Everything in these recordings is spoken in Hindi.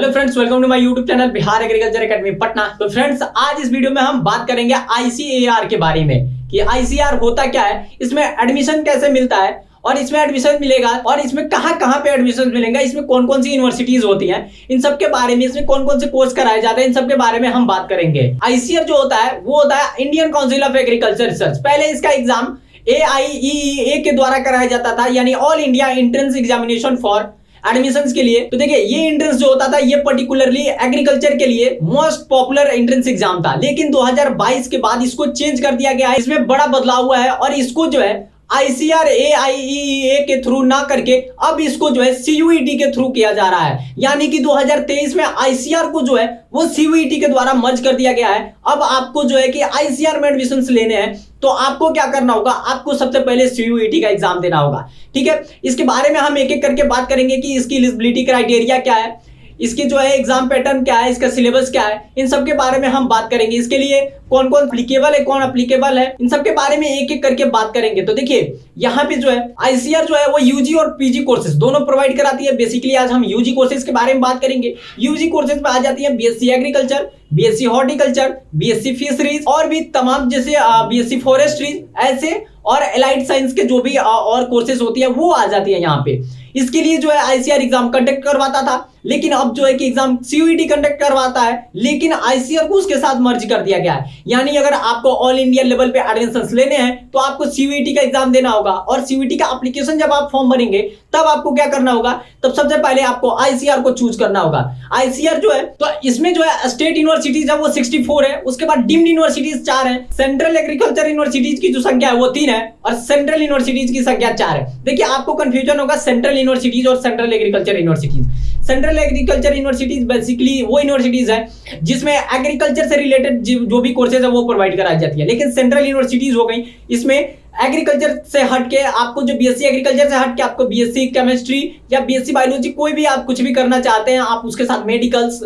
Hello friends, welcome to my YouTube channel Bihar agriculture academy Patna. तो फ्रेंड्स, आज इस वीडियो में हम बात करेंगे आईसीएआर के बारे में कि आईसीएआर होता क्या है, इसमें एडमिशन कैसे मिलता है और इसमें एडमिशन मिलेगा और इसमें कहां पे एडमिशन मिलेंगे, इसमें कौन कौन सी यूनिवर्सिटीज होती हैं, इन सब के बारे में, इसमें कौन कौन से कोर्स कराए जाते हैं, इन सब के बारे में हम बात करेंगे। आईसीएआर जो होता है वो होता है Indian council of agriculture research. पहले इसका एग्जाम AIEEA के द्वारा कराया जाता था, यानी all India entrance examination for admissions के लिए। तो देखिए, ये एंट्रेंस जो होता था ये पर्टिकुलरली एग्रीकल्चर के लिए मोस्ट पॉपुलर एंट्रेंस एग्जाम था, लेकिन 2022 के बाद इसको चेंज कर दिया गया है। इसमें बड़ा बदलाव हुआ है और इसको जो है आईसीआर AIEEA के थ्रू ना करके अब इसको जो है CUET के थ्रू किया जा रहा है, यानी कि 2023 में आईसीआर को जो है वो CUET के द्वारा मर्ज कर दिया गया है। अब आपको जो है कि आईसीआर में एडमिशंस लेने हैं तो आपको क्या करना होगा, आपको सबसे पहले CUET का एग्जाम देना होगा। ठीक है, इसके बारे में हम एक एक करके बात करेंगे कि इसकी एलिजिबिलिटी क्राइटेरिया क्या है, इसकी जो है एग्जाम पैटर्न क्या है, इसका सिलेबस क्या है, इन सब के बारे में हम बात करेंगे। इसके लिए कौन कौन एप्लीकेबल है, कौन एप्लीकेबल है, इन सब के बारे में एक एक करके बात करेंगे। तो देखिए, यहाँ पे जो है आईसीआर जो है वो यूजी और पीजी कोर्सेज दोनों प्रोवाइड कराती है। बेसिकली आज हम यूजी कोर्सेज के बारे में बात करेंगे। यूजी कोर्सेज में आ जाती है BSc agriculture, BSc horticulture, BSc fisheries और भी तमाम, जैसे BSc फॉरेस्ट्री, ऐसे और एलाइड साइंस के जो भी और कोर्सेज होती है वो आ जाती है यहाँ पे। इसके लिए जो है आईसीआर एग्जाम कंडक्ट करवाता था, लेकिन अब जो है कि एग्जाम CUET कंडक्ट करवाता है, लेकिन आईसीआर को उसके साथ मर्ज कर दिया गया है। यानी अगर आपको ऑल इंडिया लेवल पे एडमिशंस लेने हैं तो आपको CUET का एग्जाम देना होगा और CUET का एप्लीकेशन जब आप फॉर्म भरेंगे तब आपको क्या करना होगा, तब सबसे पहले आपको आईसीआर को चूज करना होगा। आईसीआर जो है तो इसमें जो है स्टेट यूनिवर्सिटीज है वो 64 है, उसके बाद डीम्ड यूनिवर्सिटीज 4 है, सेंट्रल एग्रीकल्चर यूनिवर्सिटीज की जो संख्या है वो 3 है और सेंट्रल यूनिवर्सिटीज की संख्या 4 है। देखिए, आपको कंफ्यूजन होगा सेंट्रल यूनिवर्सिटीज और central agriculture universities. Central agriculture universities basically वो यूनिवर्सिटीज है जिसमें एग्रीकल्चर से रिलेटेड जो भी कोर्सेज है वो प्रोवाइड कराई जाती है, लेकिन सेंट्रल यूनिवर्सिटीज हो गई इसमें एग्रीकल्चर से हटके आपको जो BSc एग्रीकल्चर से हटके आपको BSc केमिस्ट्री या BSc बायोलॉजी, कोई भी आप कुछ भी करना चाहते हैं, आप उसके साथ मेडिकल्स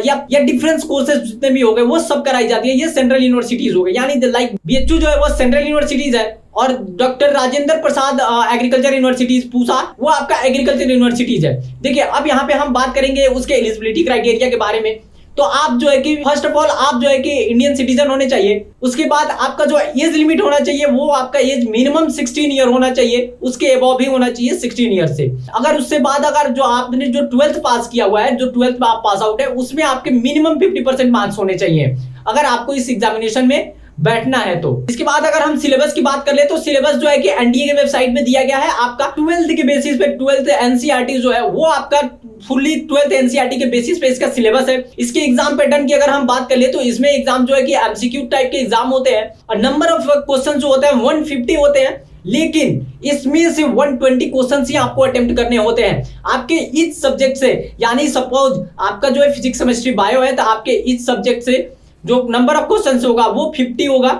या डिफरेंस कोर्सेज जितने भी हो गए वो सब कराई जाती है। ये सेंट्रल यूनिवर्सिटीज हो गई, यानी लाइक BHU जो है वो सेंट्रल यूनिवर्सिटीज है और doctor Rajendra Prasad agriculture universities Pusa वो आपका एग्रीकल्चर यूनिवर्सिटीज है। देखिए, अब यहाँ पे हम बात करेंगे उसके एलिजिबिलिटी क्राइटेरिया के बारे में। तो आप जो है कि फर्स्ट ऑफ ऑल आप जो है कि इंडियन सिटीजन होने चाहिए, उसके बाद आपका जो एज लिमिट होना चाहिए वो आपका एज मिनिमम 16 ईयर होना चाहिए, उसके अबव भी होना चाहिए 16 ईयर से। अगर उससे बाद अगर जो आपने जो 12th पास किया हुआ है, जो 12th में आप पास आउट है, उसमें आपके मिनिमम 50% मार्क्स होने चाहिए अगर आपको इस एग्जामिनेशन में बैठना है तो। इसके बाद अगर हम सिलेबस की बात कर ले तो सिलेबस जो है कि एनडीए के वेबसाइट में दिया गया है। आपका 12th के बेसिस पे 12th NCERT जो है वो आपका फुल्ली 12th NCERT के बेसिस पे इसका सिलेबस है। इसके एग्जाम पैटर्न की अगर हम बात कर ले तो इसमें एग्जाम जो है कि MCQ टाइप के एग्जाम होते हैं और नंबर ऑफ क्वेश्चन जो होते हैं 150 होते हैं, लेकिन इसमें से 120 क्वेश्चंस ही आपको अटेम्प्ट करने होते हैं आपके ईच सब्जेक्ट से। यानी सपोज आपका जो है फिजिक्स केमिस्ट्री बायो है तो आपके ईच सब्जेक्ट से जो नंबर ऑफ क्वेश्चंस होगा वो 50 होगा,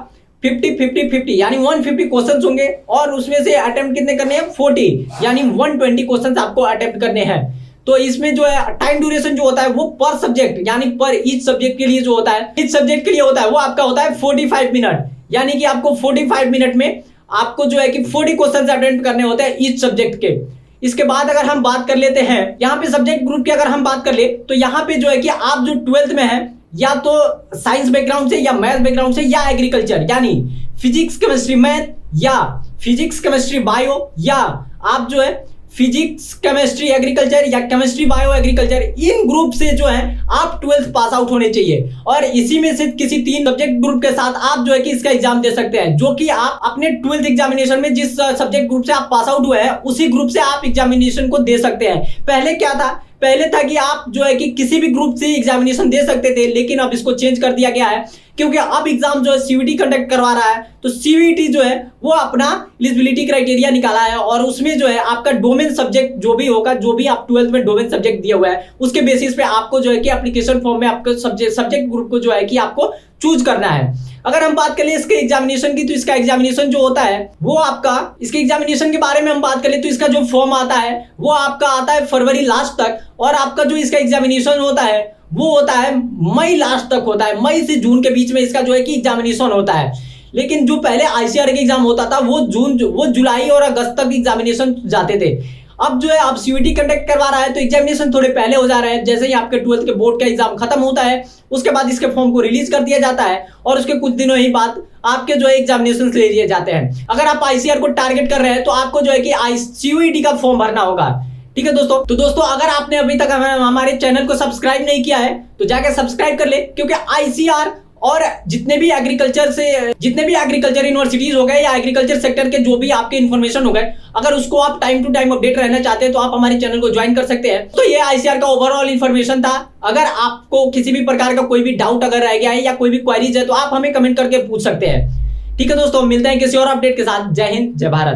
50 यानी 150 क्वेश्चंस होंगे और उसमें से अटेम्प्ट कितने करने हैं 40, यानी 120 क्वेश्चंस आपको अटेम्प्ट करने हैं। तो इसमें जो है टाइम ड्यूरेशन जो होता है वो पर सब्जेक्ट, यानी पर ईच सब्जेक्ट के लिए जो होता है, ईच सब्जेक्ट के लिए होता है वो आपका होता है 45 मिनट, यानी कि आपको 45 मिनट में आपको जो है कि 40 क्वेश्चन अटेम्प्ट करने होते हैं ईच सब्जेक्ट के। इसके बाद अगर हम बात कर लेते हैं यहाँ पे सब्जेक्ट ग्रुप की, अगर हम बात कर ले तो यहाँ पे जो है कि आप जो 12th में है या तो साइंस बैकग्राउंड से या मैथ बैकग्राउंड से या एग्रीकल्चर, यानी फिजिक्स केमिस्ट्री मैथ या फिजिक्स केमिस्ट्री बायो, या आप जो है फिजिक्स केमिस्ट्री एग्रीकल्चर या केमिस्ट्री बायो एग्रीकल्चर, इन ग्रुप से जो है आप 12th पास आउट होने चाहिए और इसी में से किसी 3 सब्जेक्ट ग्रुप के साथ आप जो है कि इसका एग्जाम दे सकते हैं, जो कि आप अपने 12th एग्जामिनेशन में जिस सब्जेक्ट ग्रुप से आप पास आउट हुए हैं उसी ग्रुप से आप एग्जामिनेशन को दे सकते हैं। पहले क्या था, पहले था कि आप जो है कि किसी भी ग्रुप से एग्जामिनेशन दे सकते थे, लेकिन अब इसको चेंज कर दिया गया है क्योंकि अब एग्जाम जो है CUET कंडक्ट करवा रहा है। तो CUET जो है वो अपना एलिजिबिलिटी क्राइटेरिया निकाला है और उसमें जो है आपका डोमेन सब्जेक्ट जो भी होगा, जो भी आप 12th में डोमेन सब्जेक्ट दिया हुआ है उसके बेसिस पे आपको जो है कि एप्लीकेशन फॉर्म में आपको सब्जेक्ट ग्रुप को जो है कि आपको चूज करना है। अगर हम बात करें इसके एग्जामिनेशन की तो इसका एग्जामिनेशन जो होता है वो आपका, इसके एग्जामिनेशन के बारे में हम बात करें तो इसका जो फॉर्म आता है वो आपका आता है फरवरी लास्ट तक और आपका जो इसका एग्जामिनेशन होता है वो होता है मई लास्ट तक होता है, मई से जून के बीच में इसका जो है कि एग्जामिनेशन होता है। लेकिन जो पहले आईसीआर के एग्जाम होता था वो जुलाई और अगस्त तक एग्जामिनेशन जाते थे। अब जो है आप सीयूईटी कंडक्ट करवा रहा है तो एग्जामिनेशन थोड़े पहले हो जा रहे हैं। जैसे ही आपके 12th के बोर्ड का एग्जाम खत्म होता है उसके बाद इसके फॉर्म को रिलीज कर दिया जाता है और उसके कुछ दिनों ही बाद आपके जो है एग्जामिनेशन ले लिए जाते हैं। अगर आप आईसीआर को टारगेट कर रहे हैं तो आपको जो है कि सीयूईटी का फॉर्म भरना होगा। ठीक है दोस्तों, तो दोस्तों अगर आपने अभी तक हमारे चैनल को सब्सक्राइब नहीं किया है तो जाकर सब्सक्राइब कर ले, क्योंकि आईसीआर और जितने भी एग्रीकल्चर यूनिवर्सिटीज हो गए या एग्रीकल्चर सेक्टर के जो भी आपके इन्फॉर्मेशन हो गए, अगर उसको आप टाइम टू टाइम अपडेट रहना चाहते हैं तो आप हमारे चैनल को ज्वाइन कर सकते हैं। तो ये आईसीआर का ओवरऑल इन्फॉर्मेशन था। अगर आपको किसी भी प्रकार का कोई भी डाउट अगर रह गया है या कोई भी क्वेरीज है तो आप हमें कमेंट करके पूछ सकते हैं। ठीक है दोस्तों, मिलते हैं किसी और अपडेट के साथ। जय हिंद, जय भारत।